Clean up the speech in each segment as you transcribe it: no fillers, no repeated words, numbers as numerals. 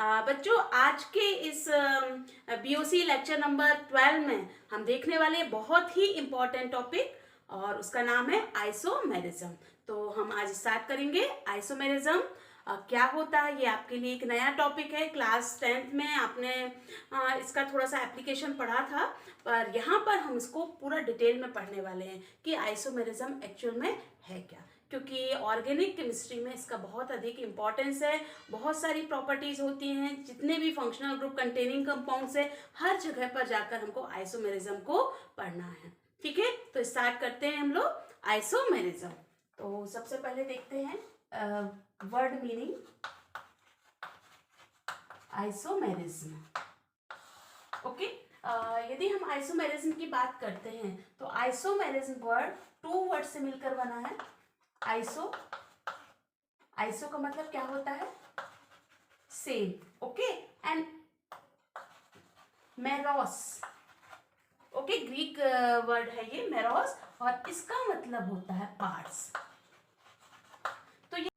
बच्चों आज के इस बीओसी लेक्चर नंबर 12 में हम देखने वाले बहुत ही इम्पोर्टेंट टॉपिक और उसका नाम है आइसोमेरिज्म। तो हम आज स्टार्ट करेंगे आइसोमेरिज्म क्या होता है। ये आपके लिए एक नया टॉपिक है। क्लास 10th में आपने इसका थोड़ा सा एप्लीकेशन पढ़ा था, पर यहाँ पर हम इसको पूरा डिटेल में पढ़ने वाले हैं कि आइसोमेरिज्म एक्चुअल में है क्या, क्योंकि ऑर्गेनिक केमिस्ट्री में इसका बहुत अधिक इम्पोर्टेंस है। बहुत सारी प्रॉपर्टीज होती हैं, जितने भी फंक्शनल ग्रुप कंटेनिंग कंपाउंड्स है, हर जगह पर जाकर हमको आइसोमेरिज्म को पढ़ना है। ठीक है, तो स्टार्ट करते हैं हम लोग आइसोमेरिज्म। तो सबसे पहले देखते हैं वर्ड मीनिंग आइसोमेरिज्म। ओके, यदि हम आइसोमेरिज्म की बात करते हैं तो आइसोमेरिज्म वर्ड 2 वर्ड से मिलकर बना है। आइसो का मतलब क्या होता है? Same. Okay, and meros, okay, Greek word है ये मेरोस, और इसका मतलब होता है पार्ट्स। तो ये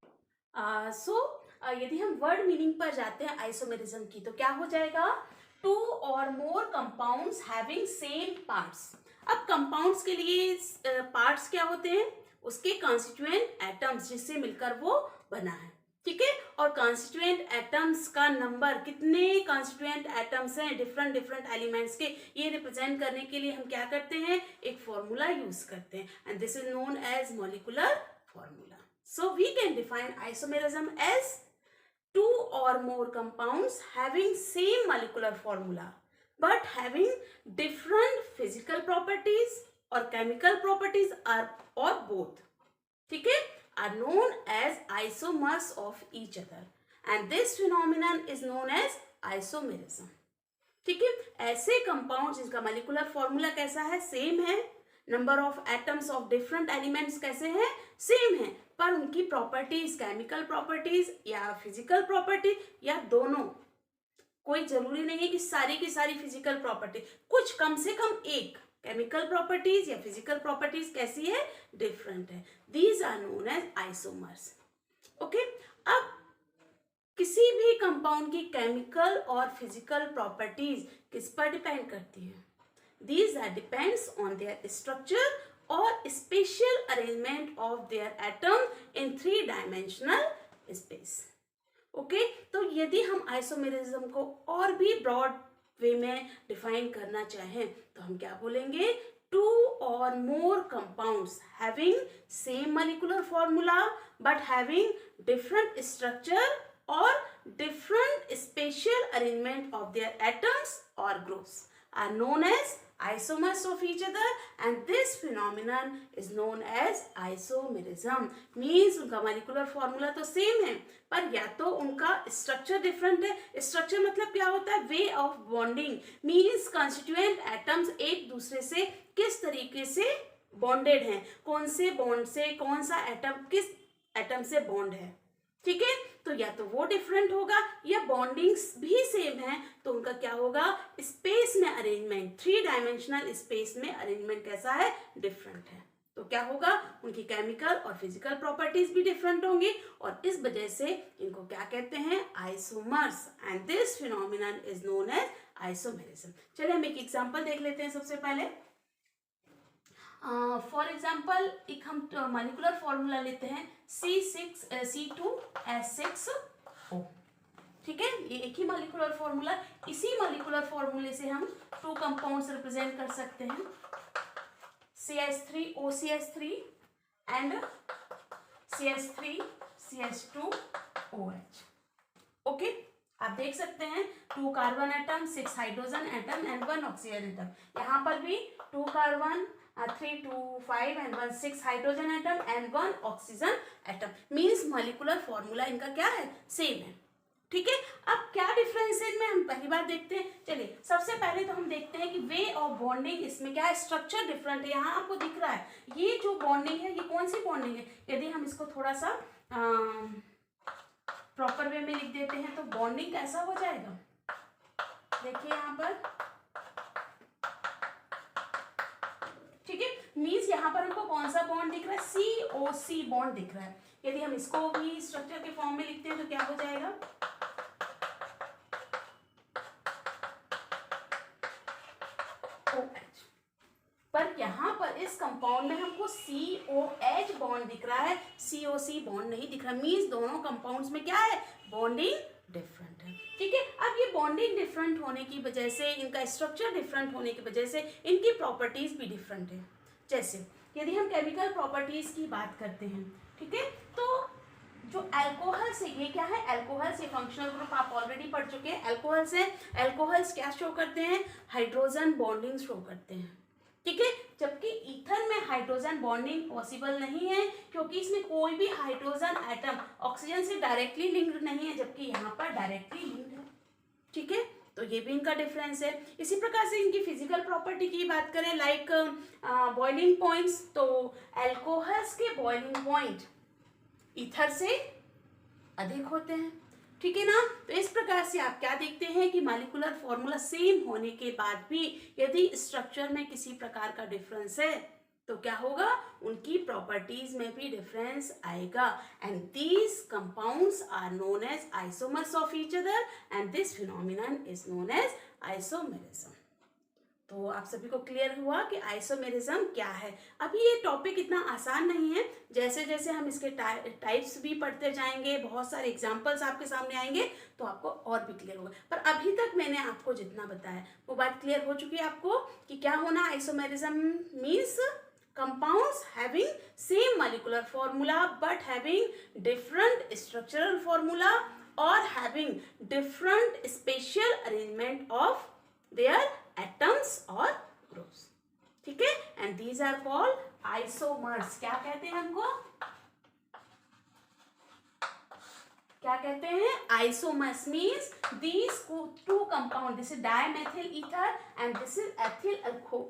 यदि हम वर्ड मीनिंग पर जाते हैं आइसोमेरिज्म की, तो क्या हो जाएगा? 2 or more compounds having same parts। अब कंपाउंड्स के लिए पार्ट्स क्या होते हैं? उसके कॉन्स्टिट्यूएंट एटम्स जिससे मिलकर वो बना है। ठीक है, और कॉन्स्टिट्यूएंट एटम्स का नंबर, कितने कॉन्स्टिट्यूएंट एटम्स हैं डिफरेंट एलिमेंट्स के, ये रिप्रेजेंट करने के लिए हम क्या करते हैं? एक फॉर्मूला यूज करते हैं, and this is known as molecular formula. So we can define isomerism as 2 or more compounds having same molecular formula but having different physical properties or chemical properties or both, ठीक है, are known as isomers of each other, and this phenomenon is known as isomerism। ठीक है, ऐसे compound जिनका molecular formula कैसा है? Same है। Number of atoms of different elements कैसे हैं? सेम है, पर उनकी प्रॉपर्टीज, केमिकल प्रॉपर्टीज या फिजिकल प्रॉपर्टी या दोनों, कोई जरूरी नहीं है कि सारी की सारी फिजिकल प्रॉपर्टी, कुछ कम से कम एक केमिकल प्रॉपर्टीज या फिजिकल प्रॉपर्टीज कैसी है? डिफरेंट है। These are known as isomers. Okay, अब किसी भी कंपाउंड की केमिकल और फिजिकल प्रॉपर्टीज किस पर डिपेंड करती है? These depends on their structure or spatial arrangement of their atom in 3-dimensional space। Okay, तो यदि हम आइसोमेरिज्म को और भी ब्रॉड वे में डिफाइन करना चाहें तो हम क्या बोलेंगे? 2 or more compounds having same molecular formula but having different structure or different spatial arrangement of their atoms or groups are known as isomers of each other, and this phenomenon is known as isomerism। means उनका molecular formula तो same है, पर या तो उनका structure different है। structure मतलब क्या होता है? way of bonding, means constituent atoms एक दूसरे से किस तरीके से bonded हैं, कौन से bond से कौन सा एटम किस एटम से bond है। ठीक है, तो या तो वो डिफरेंट होगा या बॉन्डिंग्स भी सेम है, तो उनका क्या होगा? स्पेस में अरेंजमेंट, 3-डायमेंशनल स्पेस में अरेंजमेंट कैसा है? डिफरेंट है। तो क्या होगा? उनकी केमिकल और फिजिकल प्रॉपर्टीज भी डिफरेंट होंगी, और इस वजह से इनको क्या कहते हैं? Isomers, and this phenomenon is known as isomerism. चलिए हम एक एग्जांपल देख लेते हैं। सबसे पहले फॉर एग्जाम्पल एक हम मॉलिक्यूलर फॉर्मूला लेते हैं C2H6O। ठीक है, ये एक ही मॉलिक्यूलर फॉर्मूला, इसी मॉलिक्यूलर फॉर्मूले से हम 2 कंपाउंड्स रिप्रेजेंट कर सकते हैं, CH3OCH3 एंड CH3CH2OH। ओके, आप देख सकते हैं 2 carbon atom, 6 hydrogen atom and 1 oxygen atom. यहाँ पर भी 2 carbon, 3 2 5 and 1 6 hydrogen atom and 1 oxygen atom. Means molecular formula इनका क्या है? सेम है। ठीक है, अब क्या डिफरेंस है इनमें, हम पहली बार देखते हैं। चलिए सबसे पहले तो हम देखते हैं कि वे ऑफ बॉन्डिंग, इसमें क्या है? स्ट्रक्चर डिफरेंट है। यहाँ आपको दिख रहा है ये जो बॉन्डिंग है, ये कौन सी बॉन्डिंग है? यदि हम इसको थोड़ा सा प्रॉपर वे में लिख देते हैं तो बॉन्डिंग कैसा हो जाएगा? देखिए यहाँ पर, ठीक है, मीन्स यहाँ पर हमको कौन सा बॉन्ड दिख रहा है? COC बॉन्ड दिख रहा है। यदि हम इसको भी स्ट्रक्चर के फॉर्म में लिखते हैं तो क्या हो जाएगा? पर यहाँ पर इस कंपाउंड में हमको COH बॉन्ड दिख रहा है, COC बॉन्ड नहीं दिख रहा, मीन्स दोनों कंपाउंड्स में क्या है, बॉन्डिंग डिफरेंट है। ठीक है, अब ये बॉन्डिंग डिफरेंट होने की वजह से, इनका स्ट्रक्चर डिफरेंट होने की वजह से इनकी प्रॉपर्टीज भी डिफरेंट है। जैसे यदि हम केमिकल प्रॉपर्टीज की बात करते हैं, ठीक है, तो जो अल्कोहल्स है, ये क्या है, अल्कोहल्स, ये फंक्शनल ग्रुप आप ऑलरेडी पढ़ चुके हैं। अल्कोहल्स है, अल्कोहल्स क्या शो करते हैं, हाइड्रोजन बॉन्डिंग शो करते हैं। ठीक है, जबकि ईथर में हाइड्रोजन बॉन्डिंग पॉसिबल नहीं है, क्योंकि इसमें कोई भी हाइड्रोजन एटम ऑक्सीजन से डायरेक्टली लिंक्ड नहीं है, जबकि यहाँ पर डायरेक्टली लिंक्ड है। ठीक है, तो ये भी इनका डिफरेंस है। इसी प्रकार से इनकी फिजिकल प्रॉपर्टी की बात करें, लाइक बॉइलिंग पॉइंट्स, तो अल्कोहल्स के बॉइलिंग पॉइंट ईथर से अधिक होते हैं। ठीक है ना, तो इस प्रकार से आप क्या देखते हैं कि मॉलिक्यूलर फॉर्मूला सेम होने के बाद भी यदि स्ट्रक्चर में किसी प्रकार का डिफरेंस है तो क्या होगा, उनकी प्रॉपर्टीज में भी डिफरेंस आएगा। And these compounds are known as isomers of each other and this phenomenon is known as isomerism. तो आप सभी को क्लियर हुआ कि आइसोमेरिज्म क्या है। अभी ये टॉपिक इतना आसान नहीं है, जैसे जैसे हम इसके टाइप्स भी पढ़ते जाएंगे, बहुत सारे एग्जांपल्स आपके सामने आएंगे तो आपको और भी क्लियर होगा। पर अभी तक मैंने आपको जितना बताया वो बात क्लियर हो चुकी है आपको कि क्या होना isomerism means compounds having same molecular formula but having different structural formula or having different spatial arrangement of their atoms or groups. ठीक है, and these are called isomers. क्या कहते हैं हमको, क्या कहते हैं, isomers means these two compound, this is dimethyl ether and this is ethyl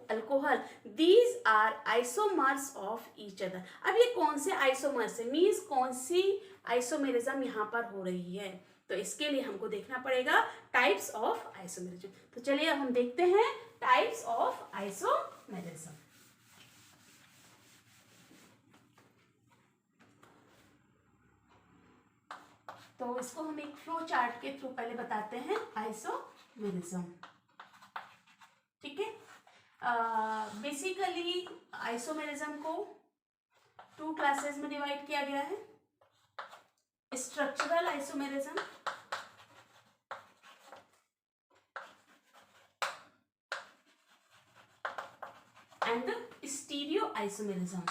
alcohol, these are isomers of each other. अब ये कौन से आइसोमर्स है, मीन्स कौन सी आइसोमेरिज्म यहाँ पर हो रही है, तो इसके लिए हमको देखना पड़ेगा टाइप्स ऑफ आइसोमेरिज्म। तो चलिए अब हम देखते हैं टाइप्स ऑफ आइसोमेरिज्म। तो इसको हम एक फ्लो चार्ट के थ्रू पहले बताते हैं आइसोमेरिज्म। ठीक है, बेसिकली आइसोमेरिज्म को 2 क्लासेस में डिवाइड किया गया है, structural isomerism and stereo isomerism.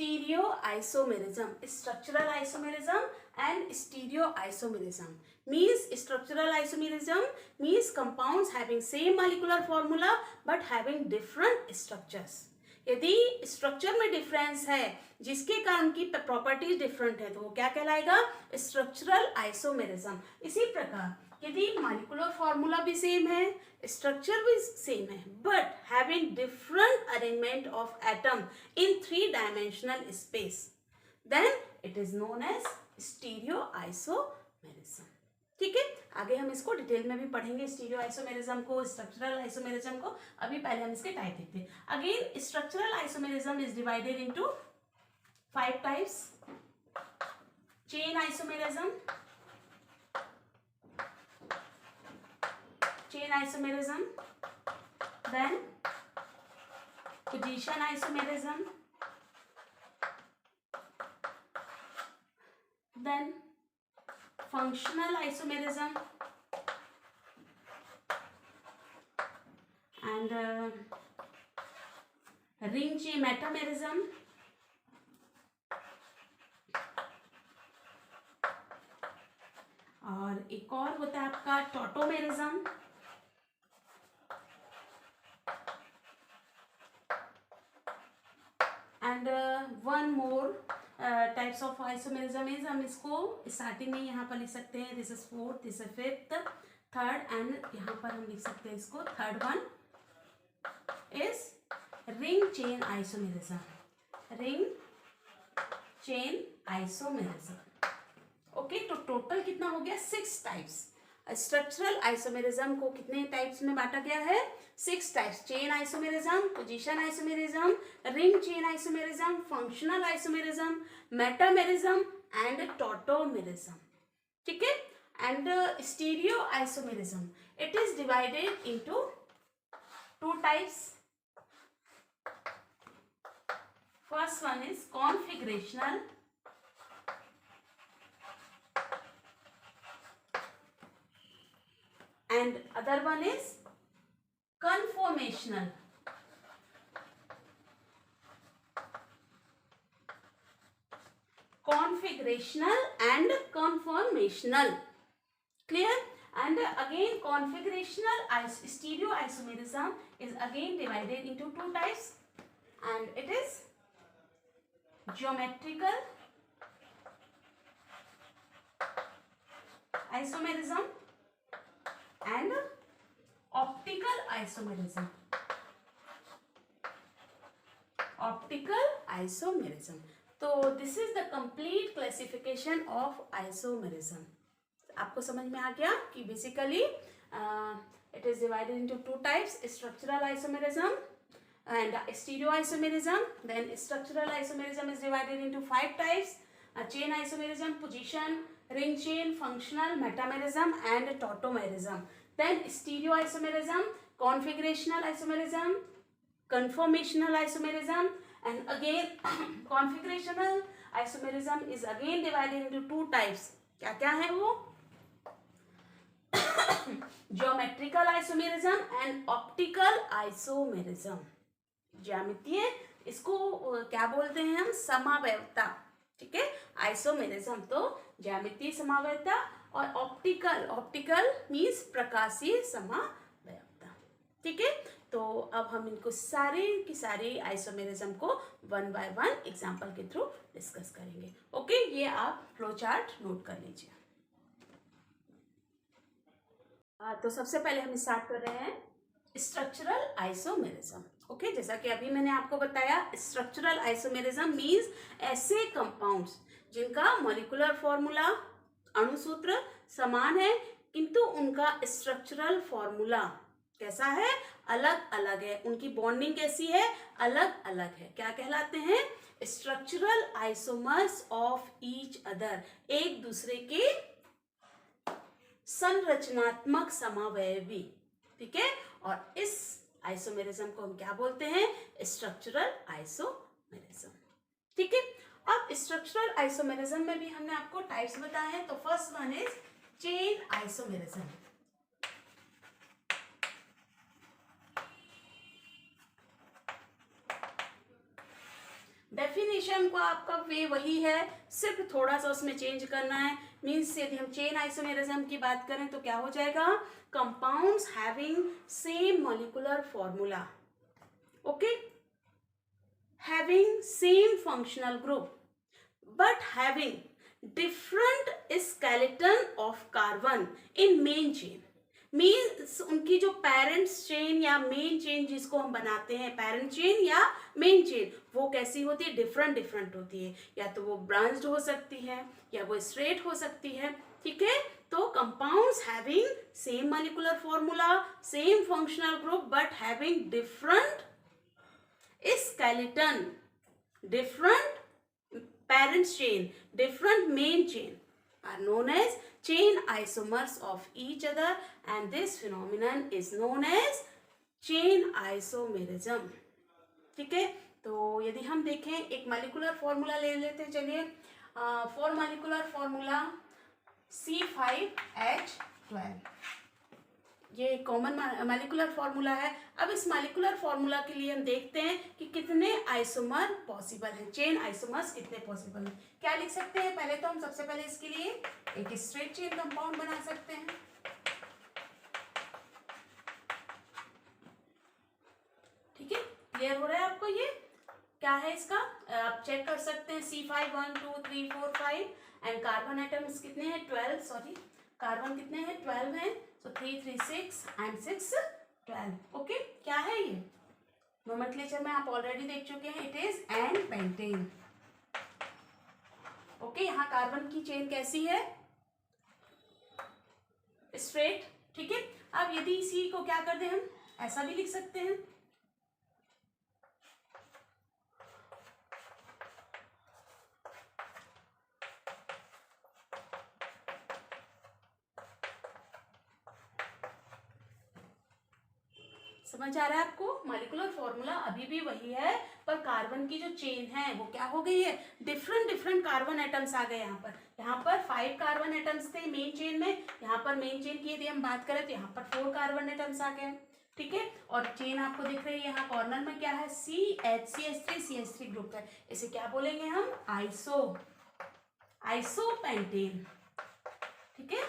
Stereoisomerism, structural isomerism and stereoisomerism. Means structural isomerism means compounds having same molecular formula but having different structures. यदि स्ट्रक्चर में डिफरेंस है जिसके कारण की प्रॉपर्टीज डिफरेंट है तो वो क्या कहलाएगा, स्ट्रक्चरल आइसोमेरिज्म। इसी प्रकार यदि मॉलिक्यूलर फॉर्मूला भी सेम है, स्ट्रक्चर भी सेम है, but having different arrangement of atom in 3 dimensional space, then it is known as stereo isomerism. ठीक है, आगे हम इसको डिटेल में भी पढ़ेंगे, स्टीरियो आइसोमेरिज्म को, स्ट्रक्चरल आइसोमेरिज्म को। अभी पहले हम इसके टाइप देखते हैं। Again structural isomerism is divided into 5 types. Chain isomerism, chain isomerism, then position isomerism, then functional isomerism and ring chain metamerism, और एक और होता है आपका tautomerism, and one more types of isomerism is, हम इसको स्टार्टिंग में यहाँ पर लिख सकते हैं, this is 4th, this is 5th, 3rd and यहाँ पर हम लिख सकते हैं इसको 3rd one is ring chain isomerism. Ring chain isomerism. Okay, तो टोटल कितना हो गया, 6 टाइप्स। स्ट्रक्चरल आइसोमेरिज्म को कितने टाइप्स में बांटा गया है, 6 types. Chain isomerism, position isomerism, ring chain isomerism, functional isomerism, metamerism and tautomerism. ठीक है, and stereoisomerism. It is divided into two types. First one is configurational and other one is conformational. Configurational and conformational. Clear? And again configurational stereoisomerism is again divided into two types, and it is geometrical isomerism and optical isomerism. Optical isomerism. तो this is the complete classification of isomerism. आपको समझ में आ गया कि basically it is divided into two types, structural isomerism and stereoisomerism. Then structural isomerism is divided into 5 types: chain isomerism, position, ring chain, functional, metamerism and tautomerism. Then stereoisomerism, configurational isomerism, conformational isomerism, and again configurational isomerism is again divided into two types. क्या क्या है वो? Geometrical isomerism and optical isomerism. ज्यामितीय, इसको क्या बोलते हैं हम? समावयवता. ठीक है, आइसोमेरिज्म तो ज्यामितीय समावयवता और ऑप्टिकल मीन्स प्रकाशीय समावयवता. ठीक है, तो अब हम इनको सारे की सारी आइसोमेरिज्म को वन बाय वन एग्जाम्पल के थ्रू डिस्कस करेंगे. ओके, ये आप फ्लो चार्ट नोट कर लीजिए. तो सबसे पहले हम स्टार्ट कर रहे हैं स्ट्रक्चरल आइसोमेरिज्म. ओके, जैसा कि अभी मैंने आपको बताया, स्ट्रक्चरल आइसोमेरिज्म मीन्स ऐसे कंपाउंड्स जिनका मॉलिक्यूलर फॉर्मूला, अणुसूत्र समान है, किंतु उनका स्ट्रक्चरल फॉर्मूला कैसा है? अलग अलग है. उनकी बॉन्डिंग कैसी है? अलग अलग है. क्या कहलाते हैं? Structural isomers of each other. एक दूसरे के संरचनात्मक समावयवी. ठीक है, और इस आइसोमेरिज्म को हम क्या बोलते हैं? Structural isomerism. ठीक है, अब स्ट्रक्चरल आइसोमेरिज्म में भी हमने आपको टाइप्स बताए हैं. तो first one is chain isomerism. Definition को आपका वे वही है, सिर्फ थोड़ा सा उसमें चेंज करना है. मीन्स यदि हम चेन आइसोमेरिज्म की बात करें तो क्या हो जाएगा? Compounds having same molecular formula, okay, having same functional group but having different skeleton of carbon in main chain. Means उनकी जो पेरेंट्स चेन या मेन चेन जिसको हम बनाते हैं, पेरेंट चेन या मेन चेन, वो कैसी होती है? डिफरेंट होती है. या तो वो ब्रांच्ड हो सकती है या वो स्ट्रेट हो सकती है. ठीक है, तो compounds having same molecular formula, same functional group but having different skeleton, different parent chain, different main chain are known as chain isomers of each other, and this phenomenon is known as chain isomerism. ठीक है, तो यदि हम देखें एक molecular formula ले लेते हैं. चलिए, 4 मॉलिक्यूलर फॉर्मूला C5H12, ये कॉमन मॉलिक्यूलर फॉर्मूला है. अब इस मॉलिक्यूलर फॉर्मूला के लिए हम देखते हैं कि कितने आइसोमर पॉसिबल हैं, चेन आइसोमर्स कितने पॉसिबल हैं. क्या लिख सकते हैं? पहले तो हम सबसे पहले इसके लिए एक स्ट्रेट चेन कंपाउंड बना सकते हैं. ठीक है, क्लियर हो रहा है आपको? ये क्या है इसका? आप चेक कर सकते हैं. C5 1 2 3 4 5 एंड कार्बन एटम्स कितने हैं? 12. सॉरी, कार्बन कितने हैं? 12 हैं. So 3 3 6 and 6 12. ओके, क्या है ये? नोमेनक्लेचर में आप ऑलरेडी देख चुके हैं. It is an pentane. Okay, यहाँ कार्बन की चेन कैसी है? स्ट्रेट. ठीक है, अब यदि इसी को क्या कर दें, हम ऐसा भी लिख सकते हैं. समझ आ रहा है आपको? मॉलिक्यूलर फॉर्मूला अभी भी वही है, पर कार्बन की जो चेन है वो क्या हो गई है, डिफरेंट कार्बन एटम्स आ गए यहाँ पर 5 कार्बन एटम्स थे मेन चेन में, यहाँ पर मेन चेन की यदि हम बात करें तो यहाँ पर 4 कार्बन एटम्स आ गए, ठीक है। और चेन आपको दिख रही है यहाँ कॉर्नर में क्या है, CH3 ग्रुप है, इसे क्या बोलेंगे हम, आइसोपेंटेन, ठीक है।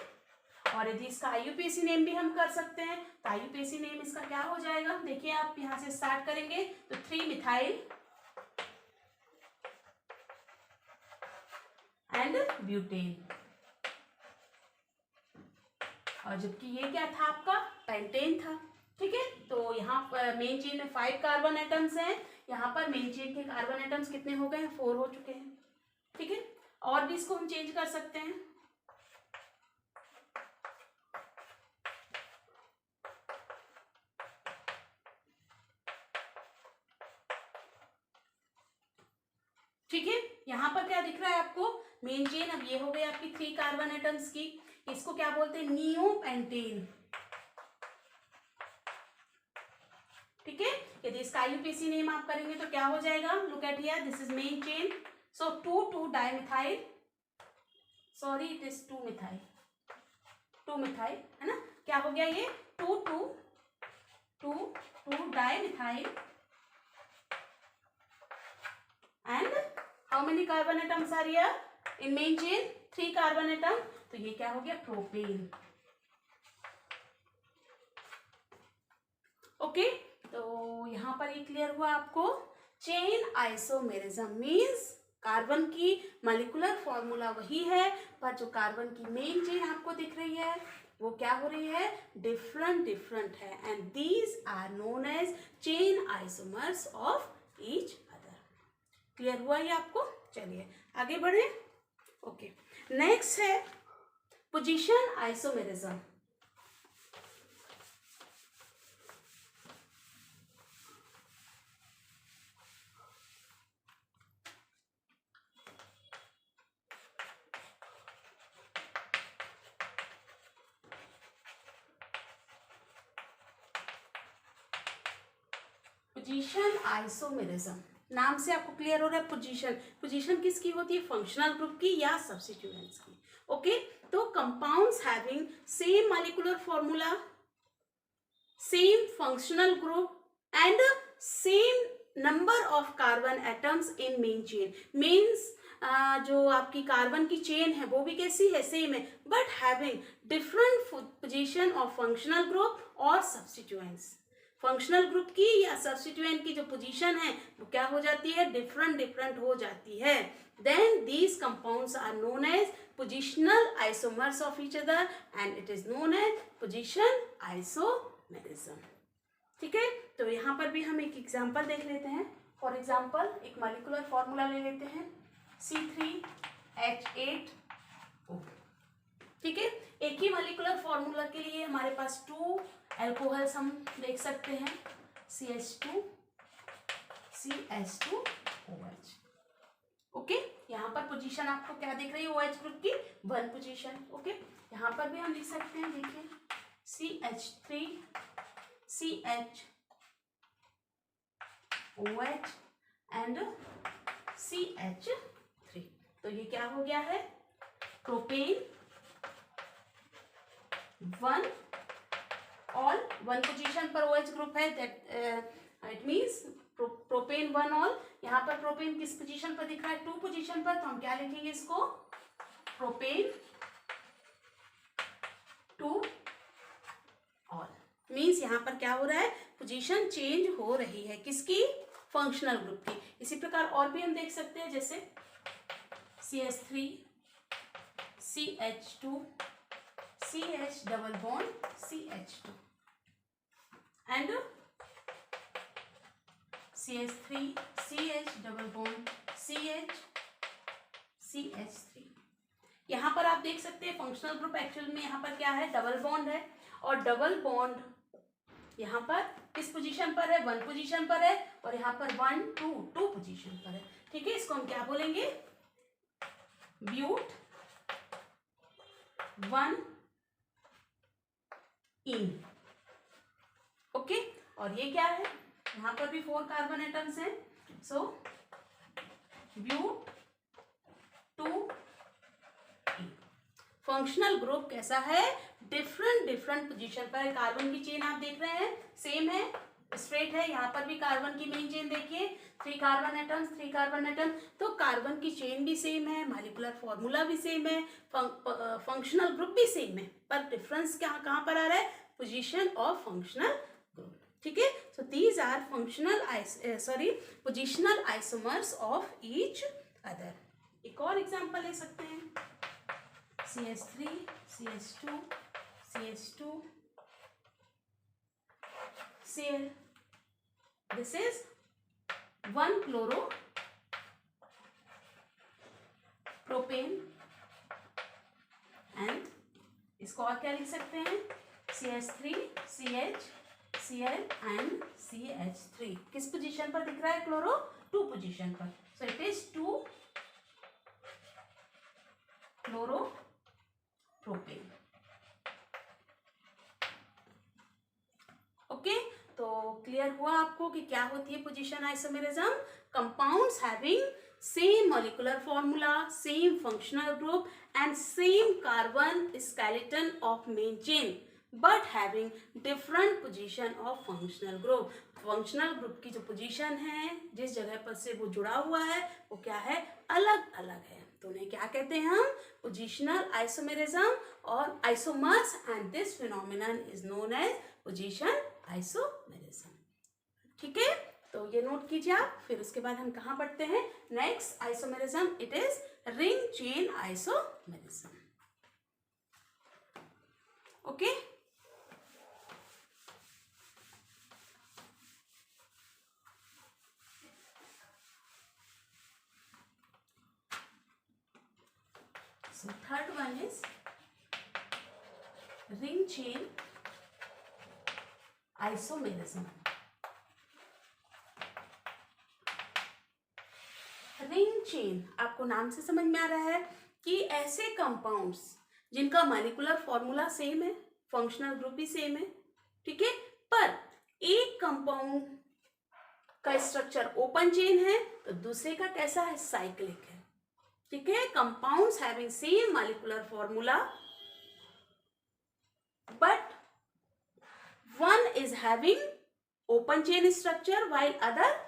और यदि इसका IUPAC नेम भी हम कर सकते हैं तो IUPAC नेम इसका क्या हो जाएगा, देखिए आप यहां से स्टार्ट करेंगे तो 3 मिथाइल एंड ब्यूटेन, और जबकि ये क्या था आपका, पेंटेन था, ठीक है। तो यहाँ पर मेन चेन में 5 कार्बन एटम्स हैं, यहाँ पर मेन चेन के कार्बन एटम्स कितने हो गए हैं, 4 हो चुके हैं, ठीक है। और भी इसको हम चेंज कर सकते हैं, ठीक है। यहाँ पर क्या दिख रहा है आपको, मेन चेन, अब ये हो गई आपकी 3 कार्बन एटम्स की, इसको क्या बोलते हैं, नियोपेंटेन, ठीक है। यदि इसका IUPAC नेम आप करेंगे तो क्या हो जाएगा, look at here, this is main chain, so 2 dimethyl, sorry it is 2 methyl, है ना, क्या हो गया ये 2 dimethyl and how many carbon atoms are here in main chain, 3 carbon atom, तो ये क्या हो गया, प्रोपेन, ओके। तो यहाँ पर ये क्लियर हुआ आपको, चेन आइसोमेरिज्म मीन्स कार्बन की मॉलिक्यूलर फॉर्मूला वही है, पर जो कार्बन की मेन चेन आपको दिख रही है वो क्या हो रही है, डिफरेंट है, and these are known as chain isomers of each other. Clear हुआ ये आपको? चलिए आगे बढ़े, ओके। नेक्स्ट है पोजीशन आइसोमेरिज्म। पोजीशन आइसोमेरिज्म, नाम से आपको क्लियर हो रहा है, पोजीशन किसकी होती है, फंक्शनल ग्रुप की या सब्स्टिट्यूएंट्स की, ओके। तो compounds having same molecular formula, same functional group and same number of carbon atoms in main chain, means जो आपकी कार्बन की चेन है वो भी कैसी है, सेम है, but having different position of functional group और सब्स्टिट्यूएंट्स, फंक्शनल ग्रुप की या सब्स्टिट्यूएंट की जो पोजीशन है वो क्या हो जाती है, डिफरेंट हो जाती है, then these compounds are known as positional isomers of each other and it is known as position isomerism, ठीक है। तो यहाँ पर भी हम एक एग्जांपल देख लेते हैं, फॉर एग्जांपल एक मॉलिक्यूलर फॉर्मूला ले लेते हैं, C3H8O, ठीक है। एक ही मॉलिक्यूलर फॉर्मूला के लिए हमारे पास 2 अल्कोहल्स हम देख सकते हैं, CH2OH, ओके। यहाँ पर पोजीशन आपको क्या दिख रही है, OH ग्रुप की 1 पोजीशन, ओके। यहाँ पर भी हम लिख सकते हैं, देखिए CH3CHOH एंड CH3, तो ये क्या हो गया है, प्रोपेन 1 ऑल, 1 पोजीशन पर OH ग्रुप है, that it means propane 1 all. यहाँ पर प्रोपेन किस पोजीशन पर दिख रहा है, 2 पोजीशन पर, तो हम क्या लिखेंगे इसको, प्रोपेन 2 ऑल, मीन्स यहाँ पर क्या हो रहा है, पोजीशन चेंज हो रही है, किसकी, फंक्शनल ग्रुप की। इसी प्रकार और भी हम देख सकते हैं, जैसे CH3 CH2 CH double bond CH2 and CH3 CH double bond CH3। यहाँ पर आप देख सकते हैं फंक्शनल ग्रुप एक्चुअल में यहाँ पर क्या है, डबल बॉन्ड है, और डबल बॉन्ड यहाँ पर किस पोजीशन पर है, 1 पोजीशन पर है, और यहाँ पर 1 2 पोजीशन पर है, ठीक है। इसको हम क्या बोलेंगे, ब्यूट 1 इन, ओके। और ये क्या है, यहाँ पर भी 4 कार्बन एटम्स हैं। सो ब्यूट 2 फंक्शनल ग्रुप कैसा है, डिफरेंट पोजीशन पर। कार्बन की चेन आप देख रहे हैं सेम है, स्ट्रेट है। यहाँ पर भी कार्बन की मेन चेन देखिए, 3 कार्बन एटम, तो कार्बन की चेन भी सेम है, मॉलिक्यूलर फॉर्मूला भी सेम है, फंक्शनल ग्रुप भी सेम है, पर डिफरेंस कहाँ पर आ रहा है, पोजीशन ऑफ फंक्शनल ग्रुप। ठीक है, so these are positional isomers of each other. एक और एग्जांपल ले सकते हैं, CH3 CH2 CH2 Cl. This is 1 chloro propane and इसको और क्या लिख सकते हैं, CH3 CH Cl and CH3। किस पोजीशन पर दिख रहा है क्लोरो, 2 पोजीशन पर। So it is 2 chloro propane. Okay, तो क्लियर हुआ आपको कि क्या होती है position isomerism. Compounds having same molecular formula, same functional group and same carbon skeleton of main chain but having different position of functional group. Functional group की जो position है, जिस जगह पर से वो जुड़ा हुआ है, वो क्या है, अलग अलग है। तो उन्हें क्या कहते हैं हम, पोजीशनल आइसोमेरिज्म और isomers, and this phenomenon is known as position isomerism. ठीक है, तो ये नोट कीजिए आप। फिर उसके बाद हम कहाँ पढ़ते हैं, next isomerism, it is ring chain isomerism. Okay, so third one is ring chain isomerism। Ring chain आपको नाम से समझ में आ रहा है कि ऐसे कंपाउंड्स जिनका मॉलिक्यूलर फॉर्मूला सेम है, फंक्शनल ग्रुप भी सेम है, ठीक है, पर एक कंपाउंड का स्ट्रक्चर ओपन चेन है तो दूसरे का कैसा है, साइक्लिक है। ठीक है, compounds having same molecular formula but one is having open chain structure while other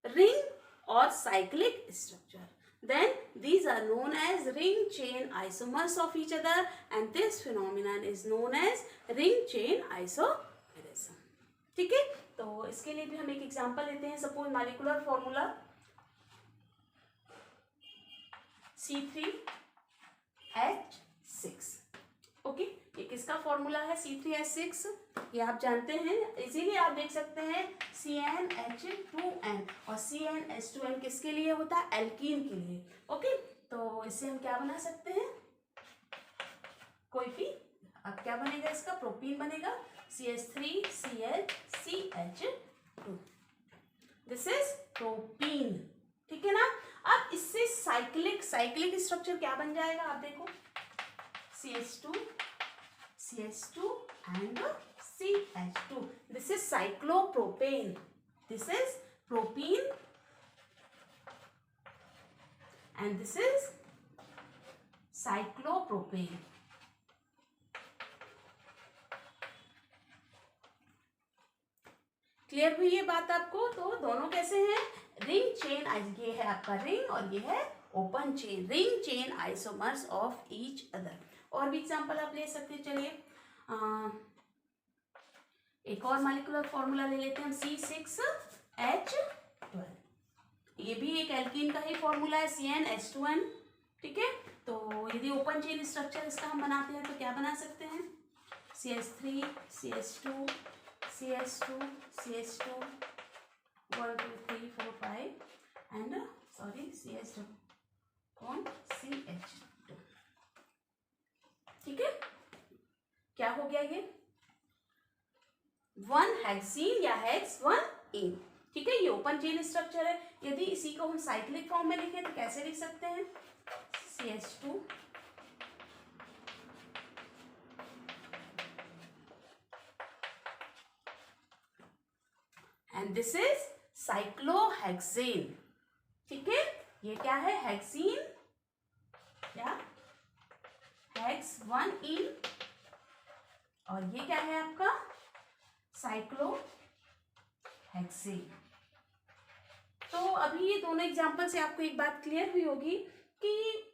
ring or cyclic structure, then these are known as ring chain isomers of each other, and this phenomenon is known as ring chain isomerism। ठीक है, तो इसके लिए भी हम एक example लेते हैं। Suppose molecular formula C3H6। Okay, ये किसका फॉर्मूला है, C3H6, ये आप जानते हैं, इसीलिए आप देख सकते हैं CnH2n, और CnH2n किसके लिए होता है, एल्कीन के लिए। ओके, तो इससे हम क्या बना सकते हैं, कोई भी, अब क्या बनेगा इसका, प्रोपीन बनेगा, CH3CH2, दिस इज प्रोपीन। ठीक है ना। अब इससे साइक्लिक स्ट्रक्चर क्या बन जाएगा, आप देखो, CH2 and CH2, this is cyclopropane, this is propene and this is cyclopropane। Clear हुई ये बात आपको। तो दोनों कैसे हैं, रिंग चेन, ये है आपका रिंग और ये है open chain, ring chain isomers of each other. और भी एग्जांपल आप ले सकते हैं। चलिए एक और मॉलिक्यूलर फॉर्मूला ले लेते हैं हम, C6H12, ये भी एक एल्कीन का ही फॉर्मूला है, CnH2n। ठीक है, तो यदि ओपन चेन स्ट्रक्चर इसका हम बनाते हैं तो क्या बना सकते हैं, CH3 CH2 CH2 CH2 1 2 3 4 5 and CH2 CH2। ठीक है, क्या हो गया ये, 1 हेक्सीन या हेक्स 1 एन। ठीक है, ये ओपन चेन स्ट्रक्चर है। यदि इसी को हम साइक्लिक फॉर्म में लिखें तो कैसे लिख सकते हैं, CH2 and this is cyclohexane. ठीक है, ये क्या है, हेक्सीन या हेक्स 1 इन, और ये क्या है आपका साइक्लोहेक्सेन। तो अभी ये दोनों एग्जांपल से आपको एक बात क्लियर हुई होगी कि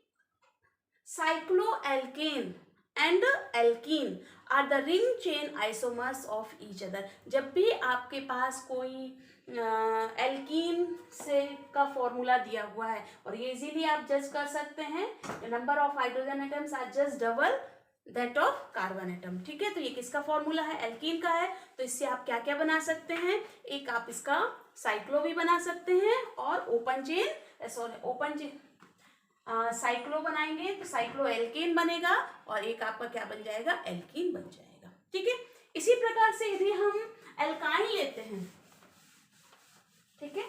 cycloalkane and alkene are the ring chain isomers of each other. जब भी आपके पास कोई एल्कीन से का फॉर्मूला दिया हुआ है, और ये इजीली आप जज कर सकते हैं, number of hydrogen atoms are just double that of carbon atom. ठीक है, तो ये किसका फॉर्मूला है, एल्कीन का है। तो इससे आप क्या क्या बना सकते हैं, एक आप इसका साइक्लो भी बना सकते हैं, और ओपन चेन साइक्लो बनाएंगे तो साइक्लो एल्केन बनेगा, और एक आपका क्या बन जाएगा, एल्कीन बन जाएगा। ठीक है, इसी प्रकार से यदि हम एल्काइन लेते हैं, ठीक है,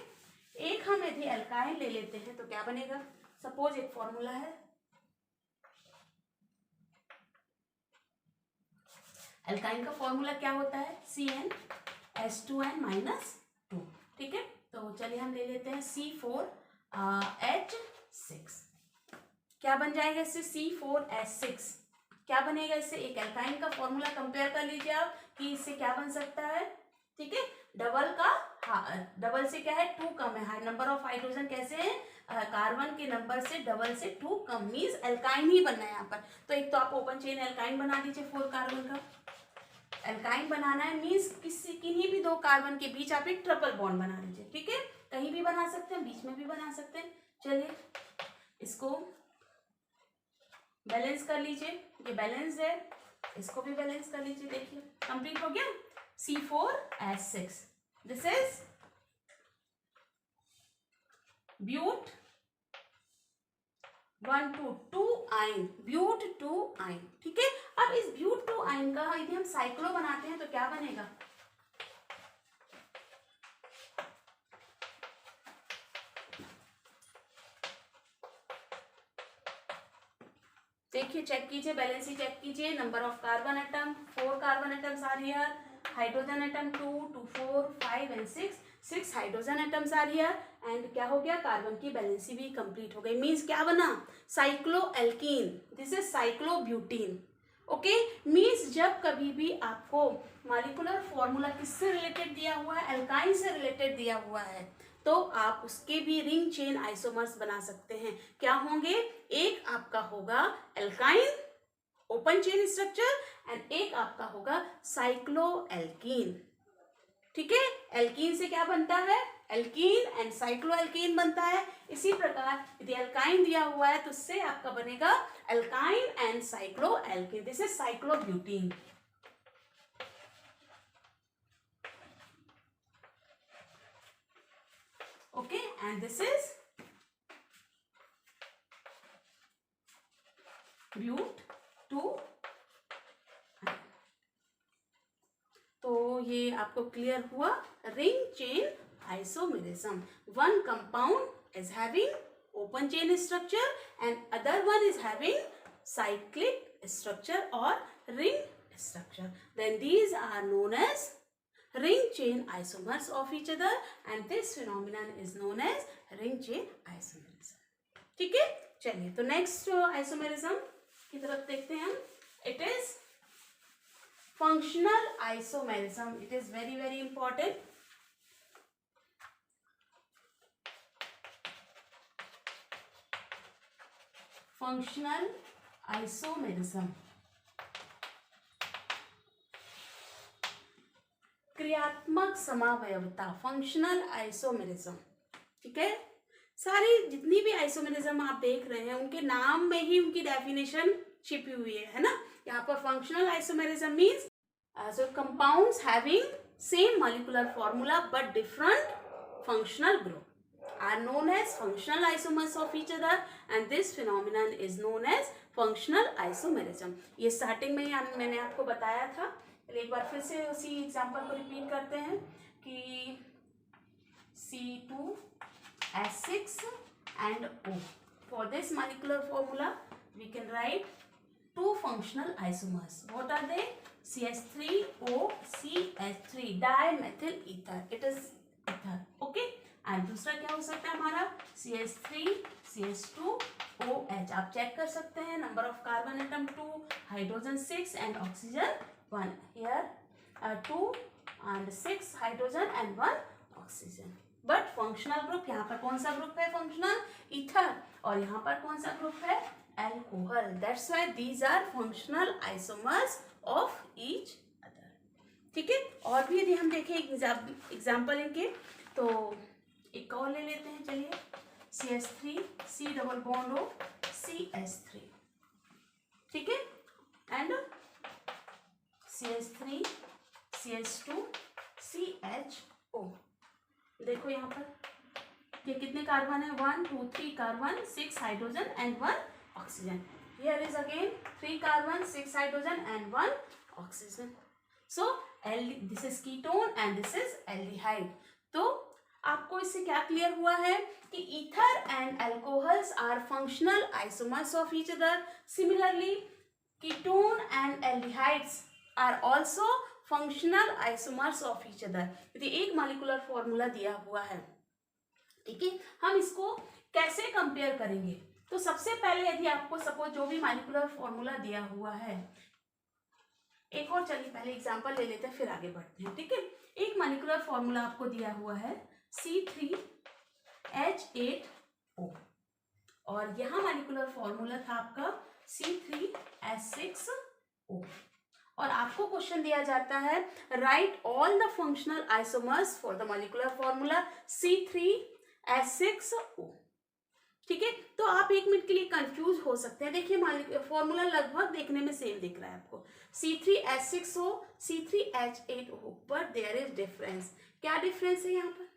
एक हम यदि एल्काइन ले लेते हैं तो क्या बनेगा, सपोज एक फॉर्मूला है, एल्काइन का फॉर्मूला क्या होता है, CnH2n-2। ठीक है, तो चलिए हम ले लेते हैं C4H6। क्या बन जाएगा इससे, C4H6 क्या बनेगा इससे, एक एल्काइन का फॉर्मूला कंपेयर कर लीजिए आप कि इससे क्या बन सकता है। ठीक है, डबल से क्या है, 2 कम है, नंबर ऑफ हाइड्रोजन कैसे है, कार्बन के नंबर से डबल से 2 कम, मीन्स एल्काइन ही बनना है यहाँ पर। तो एक तो आप ओपन चेन एल्काइन बना दीजिए, 4 कार्बन का एल्काइन बनाना है, मीन्स किन्हीं भी 2 कार्बन के बीच आप एक ट्रिपल बॉन्ड बना लीजिए। ठीक है, कहीं भी बना सकते हैं, बीच में भी बना सकते हैं। चलिए इसको बैलेंस कर लीजिए, ये बैलेंस है, इसको भी बैलेंस कर लीजिए। देखिए कंप्लीट हो गया, C4H6, this is but 1,2 yne, but 2 yne. ठीक है, अब इस ब्यूट 2 आयन का यदि हम साइक्लो बनाते हैं तो क्या बनेगा, देखिए चेक कीजिए, बैलेंस ही चेक कीजिए, number of carbon atom 4 carbon atoms are here, hydrogen atom 2, 2, 4, 5 and 6 hydrogen atoms are here, and क्या हो गया, कार्बन की बैलेंसी भी कंप्लीट हो गई, मीन्स क्या बना, cyclo alkene, this is cyclobutene. Okay, means जब कभी भी आपको मॉलिक्यूलर फॉर्मूला किससे रिलेटेड दिया हुआ है, एल्काइन से रिलेटेड दिया हुआ है, तो आप उसके भी रिंग चेन आइसोमर्स बना सकते हैं। क्या होंगे, एक आपका होगा alkyne open chain structure, and एक आपका होगा साइक्लो एल्कीन। ठीक है, एल्कीन से क्या बनता है, एल्कीन, एंड साइक्लो एल्कीन बनता है। इसी प्रकार यदि एल्काइन दिया हुआ है तो उससे आपका बनेगा alkyne and cycloalkene, this is cyclobutene. Okay, and this is but 2। तो ये आपको क्लियर हुआ, ring chain isomerism, one compound is having open chain structure and other one is having cyclic structure or ring structure, then these are known as ring chain isomers of each other, and this phenomenon is known as ring chain isomerism. ठीक है, चलिए तो next isomerism की तरफ देखते हैं हम। It is functional isomerism, it is very very important. Functional isomerism, क्रियात्मक समावयवता, फंक्शनल आइसोमेरिज्म। ठीक है, सारी जितनी भी आइसोमेरिज्म आप देख रहे हैं उनके नाम में ही उनकी डेफिनेशन छिपी हुई है ना। यहाँ पर functional isomerism means so compounds having same molecular formula but different functional group are known as functional isomers of each other, and this phenomenon is known as functional isomerism. ये स्टार्टिंग में ही मैंने आपको बताया था, एक बार फिर से उसी एग्जांपल को रिपीट करते हैं कि C2H6 and O. For this molecular formula we can write two functional isomers. What are they? CH3O CH3 dimethyl ether. It is ether, okay. And दूसरा क्या हो सकता है हमारा CH3 CH2OH। आप चेक कर सकते हैं, number of carbon atom 2, hydrogen 6 and oxygen 1। Here 2 and 6 hydrogen and 1 oxygen. But functional group यहाँ पर कौन सा ग्रुप है? Functional ether. और यहाँ पर कौन सा ग्रुप है? Alcohol. That's why these are functional isomers of each other. ठीक है। और भी यदि हम देखें एग्जाम्पल इनके, तो एक और ले लेते हैं, चलिए। CH3 C double bond O CH3, ठीक है। And CH3 CH2 CHO। देखो यहाँ पर ये कितने कार्बन है? 1 2 3 carbon, 6 hydrogen and 1 oxygen. Here is again 3 carbon, 6 hydrogen and 1 oxygen. So this is ketone and this is aldehyde. तो आपको इससे क्या क्लियर हुआ है कि ether and alcohols are functional isomers of each other. Similarly ketone and aldehydes are also functional isomers of each other. यदि एक molecular formula दिया हुआ है, ठीक है, हम इसको कैसे कंपेयर करेंगे? तो सबसे पहले यदि आपको सपोज जो भी मॉलिक्यूलर फॉर्मूला दिया हुआ है, एक और चलिए पहले एग्जांपल ले लेते हैं फिर आगे बढ़ते हैं, ठीक है। एक मॉलिक्यूलर फॉर्मूला आपको दिया हुआ है C3H8O और यहाँ मॉलिक्यूलर फॉर्मूला था आपका C3H6O। और आपको क्वेश्चन दिया जाता है right all the functional isomers for the molecular formula C3H6O। ठीक है। तो आप एक मिनट के लिए कंफ्यूज हो सकते हैं। देखिए फॉर्मूला लगभग देखने में सेम दिख रहा है आपको, C3H6O C3H8O, but there is difference. क्या डिफरेंस है यहाँ पर?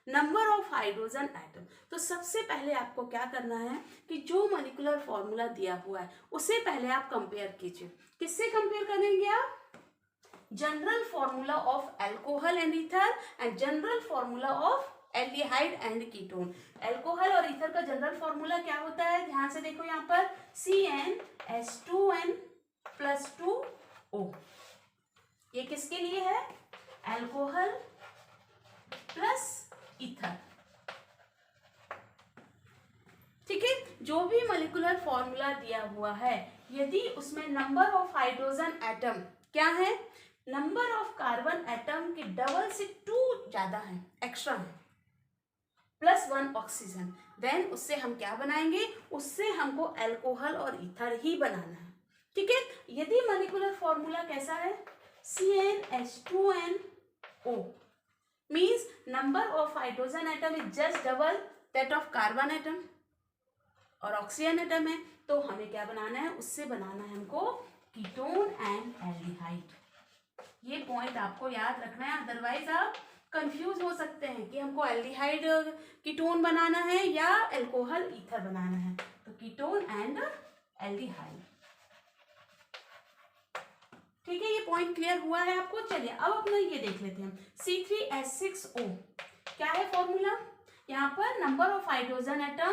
Number of hydrogen atom. तो सबसे पहले आपको क्या करना है कि जो मॉलिक्यूलर फॉर्मूला दिया हुआ है उसे पहले आप कंपेयर कीजिए। किससे कंपेयर करेंगे आप? General formula of alcohol and ether and general formula of aldehyde and ketone. Alcohol और ईथर का जनरल फॉर्मूला क्या होता है? ध्यान से देखो यहाँ पर CnH2n+2O। ये किसके लिए है? Alcohol plus ether. ठीक है। जो भी मॉलिक्यूलर फॉर्मूला दिया हुआ है, यदि उसमें नंबर ऑफ हाइड्रोजन एटम क्या है? नंबर ऑफ कार्बन एटम के डबल से 2 ज्यादा है, एक्स्ट्रा है, +1 ऑक्सीजन, देन उससे हम क्या बनाएंगे? उससे हमको अल्कोहल और ईथर ही बनाना है। ठीक है। यदि मॉलिक्यूलर फॉर्मूला कैसा है? CnH2nO means number of hydrogen atom is just double that of carbon atom और ऑक्सीजन एटम है, तो हमें क्या बनाना है? उससे बनाना है हमको कीटोन एंड एल्डिहाइड। ये पॉइंट आपको याद रखना है, अदरवाइज आप कंफ्यूज हो सकते हैं कि हमको एल्डिहाइड कीटोन बनाना है या अल्कोहल ईथर बनाना है। तो कीटोन एंड एल्डिहाइड। ठीक है। ये पॉइंट क्लियर हुआ है आपको? चलिए अब अपना ये देख लेते हैं C3H6O। क्या है फॉर्मूला? यहाँ पर नंबर ऑफ हाइड्रोजन एटम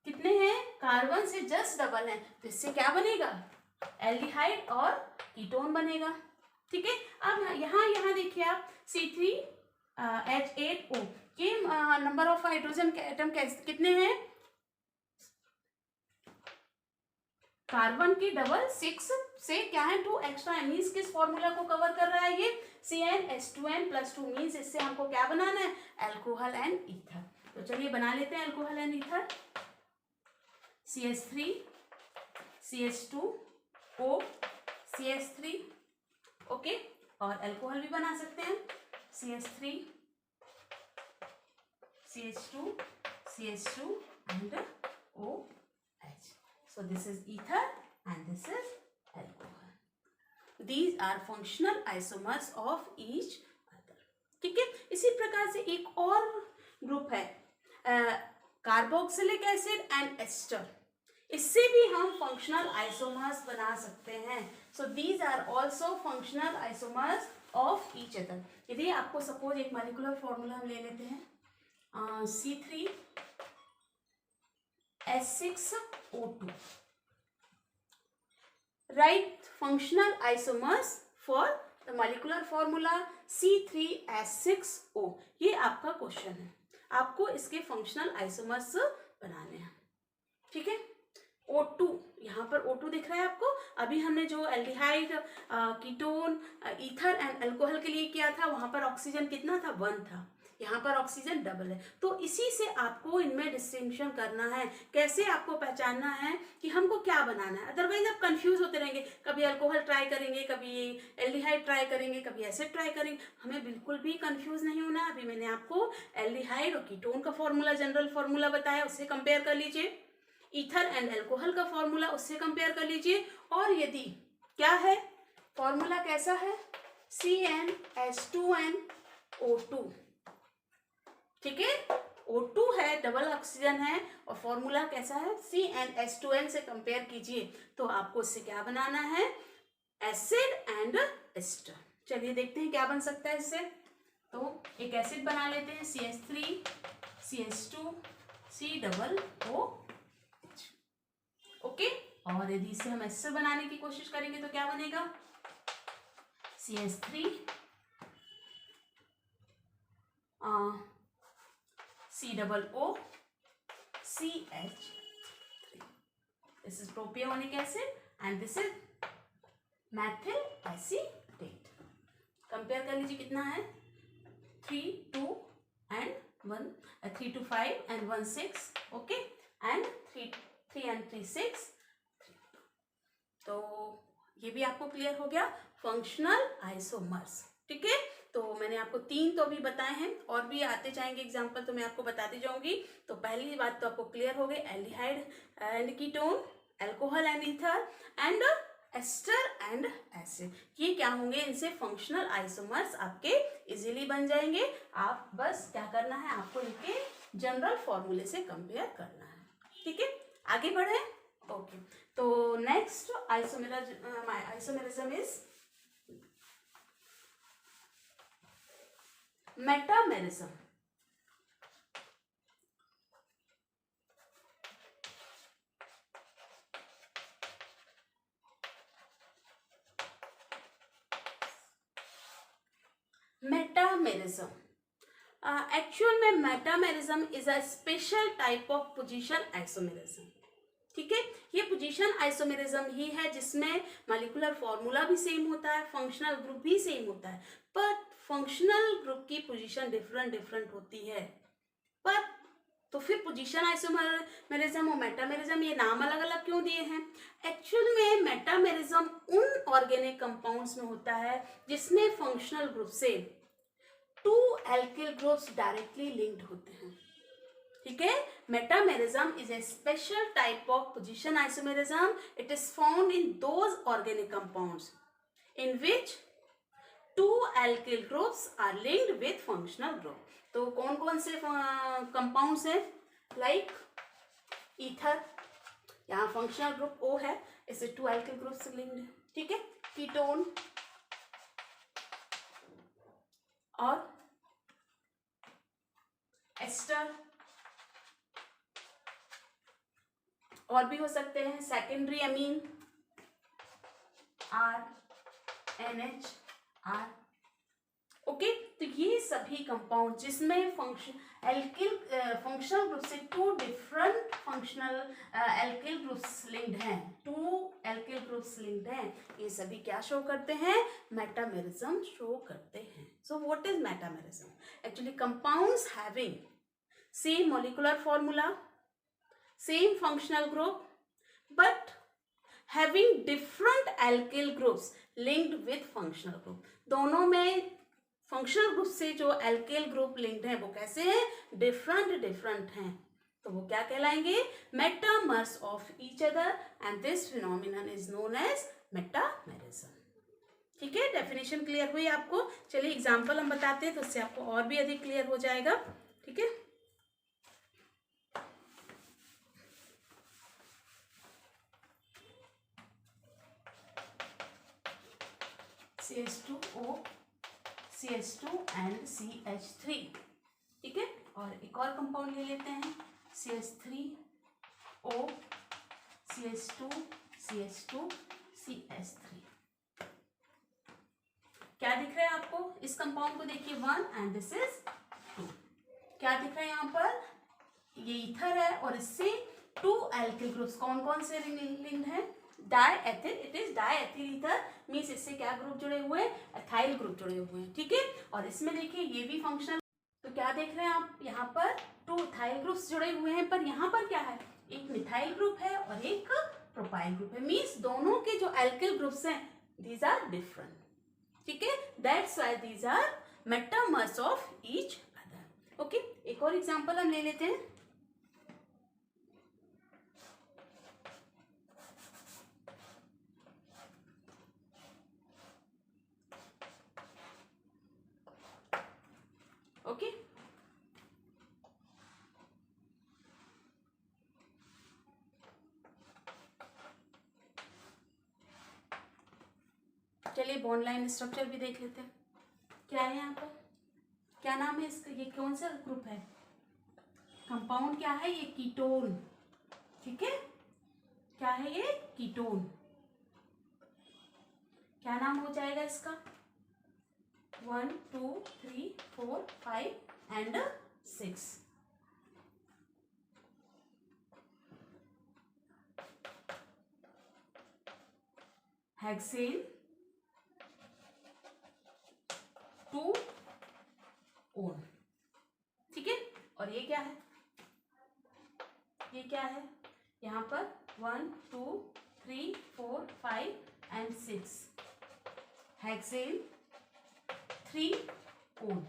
कितने हैं? कार्बन से जस्ट डबल है, तो इससे क्या बनेगा? एल्डिहाइड और कीटोन बनेगा। ठीक है। अब यहाँ देखिए आप C3H8O के नंबर ऑफ हाइड्रोजन के एटम कितने हैं? कार्बन की डबल 6 से क्या है? 2 एक्स्ट्रा है, मीन्स किस फॉर्मूला को कवर कर रहा है ये? CnH2n+2 मीन्स इससे हमको क्या बनाना है? Alcohol and ether. तो चलिए बना लेते हैं alcohol and ether. CH3 CH2O CH3, okay. और अल्कोहल भी बना सकते हैं CH3 CH2 CH2 and OH. So this is ether and this is alcohol. These are functional isomers of each other. ठीक है। इसी प्रकार से एक और ग्रुप है कार्बोक्सिलिक एसिड एंड एस्टर। इससे भी हम फंक्शनल आइसोमर्स बना सकते हैं। So these are also functional isomers of each other. यदि आपको सपोज एक मॉलिक्यूलर फॉर्मूला हम ले लेते हैं C3H6O2। Right functional isomers for the molecular formula C3H6O। ये आपका क्वेश्चन है, आपको इसके फंक्शनल आइसोमर्स बनाने हैं, ठीक है। O2, यहाँ पर O2 दिख रहा है आपको। अभी हमने जो aldehyde, ketone, ether and alcohol के लिए किया था, वहाँ पर ऑक्सीजन कितना था, 1 था। यहाँ पर ऑक्सीजन डबल है। तो इसी से आपको इनमें डिस्टिंक्शन करना है, कैसे आपको पहचानना है कि हमको क्या बनाना है। अदरवाइज आप कंफ्यूज होते रहेंगे, कभी अल्कोहल ट्राई करेंगे, कभी एल्डिहाइड ट्राई करेंगे, कभी एसिड ट्राई करेंगे। हमें बिल्कुल भी कंफ्यूज नहीं होना। अभी मैंने आपको एल्डिहाइड और कीटोन का फॉर्मूला, जनरल फॉर्मूला बताया, उससे कंपेयर कर लीजिए। ईथर एंड अल्कोहल का फॉर्मूला, उससे कंपेयर कर लीजिए। और यदि क्या है, फॉर्मूला कैसा है, CnH2nO2, ठीक है। O2 है, डबल ऑक्सीजन है, और फॉर्मूला कैसा है, CnH2n से कंपेयर कीजिए। तो आपको इससे क्या बनाना है, एसिड एंड एस्टर। चलिए देखते हैं क्या बन सकता है इससे। तो एक एसिड बना लेते हैं, CH3 CH2 COOH, ओके। और यदि इसे हम एस्टर बनाने की कोशिश करेंगे तो क्या बनेगा, CH3 COO CH3. This is propionic acid and this is methyl acetate. Compare कर लीजिए कितना है, 3 2 and 1 3 2 5 and 1 6, okay, and 3 and 3 6 3 2। तो ये भी आपको क्लियर हो गया, फंक्शनल आइसोमर्स, ठीक है। तो मैंने आपको 3 तो अभी बताए हैं, और भी आते जाएंगे एग्जांपल, तो मैं आपको बताती जाऊंगी। तो पहली बात तो आपको क्लियर हो गई, aldehyde and ketone, alcohol and ether and ester and acid, ये क्या होंगे, इनसे फंक्शनल आइसोमर्स आपके इजीली बन जाएंगे। आप बस क्या करना है, आपको इनके जनरल फॉर्मूले से कंपेयर करना है, ठीक है। आगे बढ़े, ओके। तो next isomerism is metamerism. Metamerism, actual में metamerism is a special type of position isomerism, ठीक है। ये पोजीशन आइसोमेरिज्म ही है जिसमें मॉलिक्यूलर फॉर्मूला भी सेम होता है, फंक्शनल ग्रुप भी सेम होता है, पर फंक्शनल ग्रुप की पोजीशन डिफरेंट होती है। पर तो फिर पोजीशन आइसोमेरिज्म और मेटामेरिज्म, ये नाम अलग अलग क्यों दिए हैं। एक्चुअल में मेटामेरिज्म उन ऑर्गेनिक कंपाउंड्स में होता है जिसमें फंक्शनल ग्रुप से 2 एल्किल ग्रुप्स डायरेक्टली लिंक्ड होते हैं, ठीक है। Metamerism is a special type of position isomerism. It is found in those organic compounds in which 2 alkyl groups are linked with functional group. तो कौन कौन से कंपाउंड्स हैं, लाइक ईथर, यहाँ फंक्शनल ग्रुप O है, इसे 2 एल्किल ग्रुप से linked है, ठीक है। कीटोन और एस्टर, और भी हो सकते हैं secondary amine, RNH R, okay. तो ये सभी कंपाउंड जिसमें फंक्शनल ग्रुप से 2 different functional alkyl groups linked हैं, 2 एल्किल ग्रुप्स लिंक्ड हैं, ये सभी क्या शो करते हैं, मेटामेरिज्म शो करते हैं। So what is metamerism, actually compounds having same molecular formula, same functional group but having different alkyl groups linked with functional group। दोनों में फंक्शनल ग्रुप से जो एल्किल ग्रुप लिंक्ड है वो कैसे हैं, डिफरेंट हैं। तो वो क्या कहलाएंगे, metamers of each other, and this phenomenon is known as metamerism, ठीक है। डेफिनेशन क्लियर हुई आपको। चलिए एग्जांपल हम बताते हैं तो उससे आपको और भी अधिक क्लियर हो जाएगा, ठीक है। CH2O CH2 and CH3, ठीक है। और एक और कंपाउंड ले लेते हैं, CH3O CH2 CH2 CH3। क्या दिख रहा है आपको? इस कंपाउंड को देखिए 1 एंड दिस इज 2। क्या दिख रहा है यहाँ पर? ये ईथर है और इससे 2 एल्किल ग्रुप्स कौन कौन से लिंक्ड है? डायएथिल, इट इज डायएथिल ईथर, मींस इससे क्या ग्रुप जुड़े हुए हैं? एथाइल ग्रुप जुड़े हुए हैं, ठीक है। और इसमें देखिए ये भी फंक्शनल, तो क्या देख रहे हैं आप यहाँ पर? 2 एथाइल ग्रुप्स जुड़े हुए हैं, पर यहाँ पर क्या है? एक मिथाइल ग्रुप है और एक प्रोपाइल ग्रुप है, मींस दोनों के जो एल्किल ग्रुप्स हैं दीज आर डिफरेंट, ठीक है। That's why these are metamers of each other. Okay, एक और एग्जांपल हम ले लेते हैं। ओके, चलिए बॉन्ड लाइन स्ट्रक्चर भी देख लेते हैं। क्या है यहाँ पर? क्या नाम है इसका? ये कौन सा ग्रुप है? कंपाउंड क्या है? ये कीटोन, ठीक है। क्या है ये? कीटोन। क्या नाम हो जाएगा इसका? 1 2 3 4 5 एंड 6। हेक्सेन 2 ओन, ठीक है। और ये क्या है? ये क्या है? यहाँ पर 1 2 3 4 5 एंड 6 हेक्सेन 3 ओन,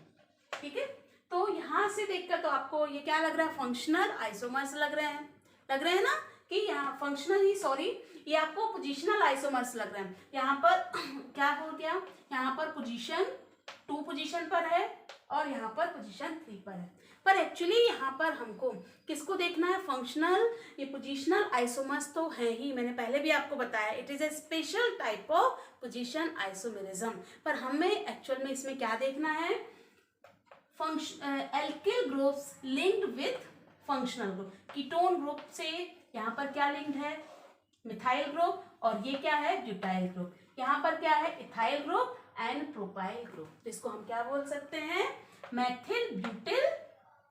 ठीक है। तो यहाँ से देखकर तो आपको ये क्या लग रहा है? फंक्शनल आइसोमर्स लग रहे हैं ना, कि यहाँ फंक्शनल ही, सॉरी, ये आपको पोजिशनल आइसोमर्स लग रहे हैं। यहाँ पर क्या हो गया? यहाँ पर पोजीशन 2 पोजीशन पर है और यहाँ पर पोजीशन 3 पर है, पर एक्चुअली यहाँ पर हमको किसको देखना है? फंक्शनल, ये पोजीशनल आइसोमर्स तो है ही, मैंने पहले भी आपको बताया, it is a special type of position isomerism. पर हमें एक्चुअल में इसमें क्या देखना है? Alkyl groups linked with functional group. Ketone group से यहाँ पर क्या लिंक्ड है? मिथाइल ग्रुप, और ये क्या है? Butyl group. यहाँ पर क्या है? Ethyl group and propyl group. इसको हम क्या बोल सकते हैं? मेथिल ब्यूटिल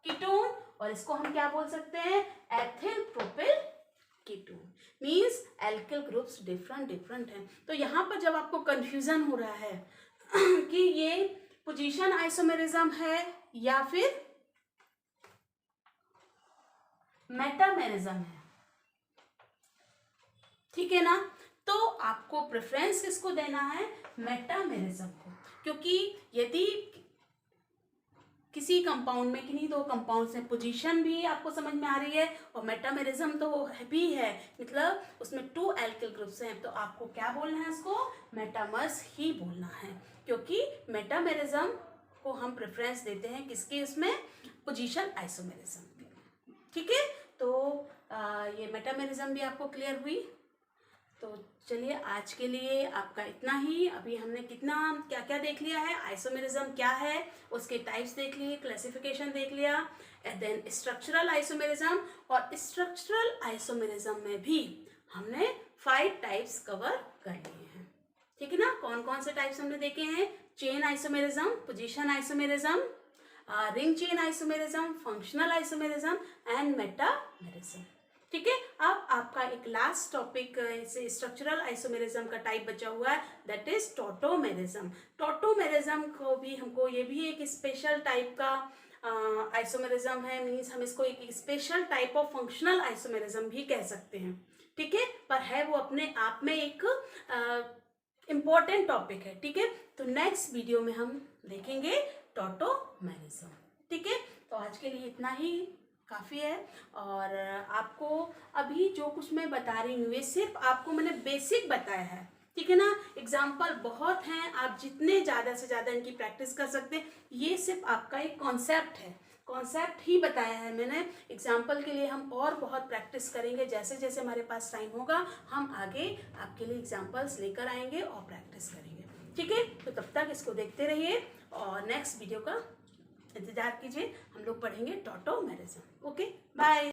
कीटोन, और इसको हम क्या बोल सकते हैं? Ethyl propyl ketone. Means alkyl groups different हैं। तो यहाँ पर जब आपको कंफ्यूजन हो रहा है कि ये पोजीशन आइसोमेरिज्म है या फिर मेटामेरिज्म है, ठीक है ना, तो आपको प्रेफरेंस किसको देना है? मेटामेरिज्म को, क्योंकि यदि किसी कंपाउंड में, किन्हीं 2 कंपाउंड में पोजीशन भी आपको समझ में आ रही है और मेटामेरिज्म तो भी है, मतलब उसमें 2 एल्किल ग्रुप्स हैं, तो आपको क्या बोलना है? उसको मेटामर्स ही बोलना है, क्योंकि मेटामेरिज्म को हम प्रेफरेंस देते हैं किसके? उसमें पोजीशन आइसोमेरिज्म के, ठीक है। तो ये मेटामेरिज्म भी आपको क्लियर हुई। तो चलिए आज के लिए आपका इतना ही। अभी हमने क्या क्या देख लिया है? आइसोमेरिज्म क्या है, उसके टाइप्स देख लिए, क्लासिफिकेशन देख लिया, एंड देन स्ट्रक्चरल आइसोमेरिज्म, और स्ट्रक्चरल आइसोमेरिज्म में भी हमने 5 टाइप्स कवर कर लिए हैं, ठीक है ना। कौन कौन से टाइप्स हमने देखे हैं? Chain isomerism, position isomerism, ring chain isomerism, functional isomerism and metamerism, ठीक है। अब आपका एक लास्ट टॉपिक स्ट्रक्चरल आइसोमेरिज्म का टाइप बचा हुआ है, दैट इज टॉटोमेरिज्म। टॉटोमेरिज्म को भी हमको, ये भी एक स्पेशल टाइप का आइसोमेरिज्म है, मीन्स हम इसको एक special type of functional isomerism भी कह सकते हैं, ठीक है, पर है वो अपने आप में एक इम्पॉर्टेंट टॉपिक है, ठीक है। तो नेक्स्ट वीडियो में हम देखेंगे टॉटोमेरिज्म, ठीक है। तो आज के लिए इतना ही काफ़ी है, और आपको अभी जो कुछ मैं बता रही हूँ ये सिर्फ आपको मैंने बेसिक बताया है, ठीक है ना। एग्जाम्पल बहुत हैं, आप जितने ज़्यादा से ज़्यादा इनकी प्रैक्टिस कर सकते हैं। ये सिर्फ आपका एक कॉन्सेप्ट है, कॉन्सेप्ट ही बताया है मैंने। एग्जाम्पल के लिए हम और बहुत प्रैक्टिस करेंगे, जैसे जैसे हमारे पास टाइम होगा हम आगे आपके लिए एग्जाम्पल्स लेकर आएंगे और प्रैक्टिस करेंगे, ठीक है। तो तब तक इसको देखते रहिए और नेक्स्ट वीडियो का इंतजार कीजिए, हम लोग पढ़ेंगे टॉटोमेरिज्म। Okay, bye.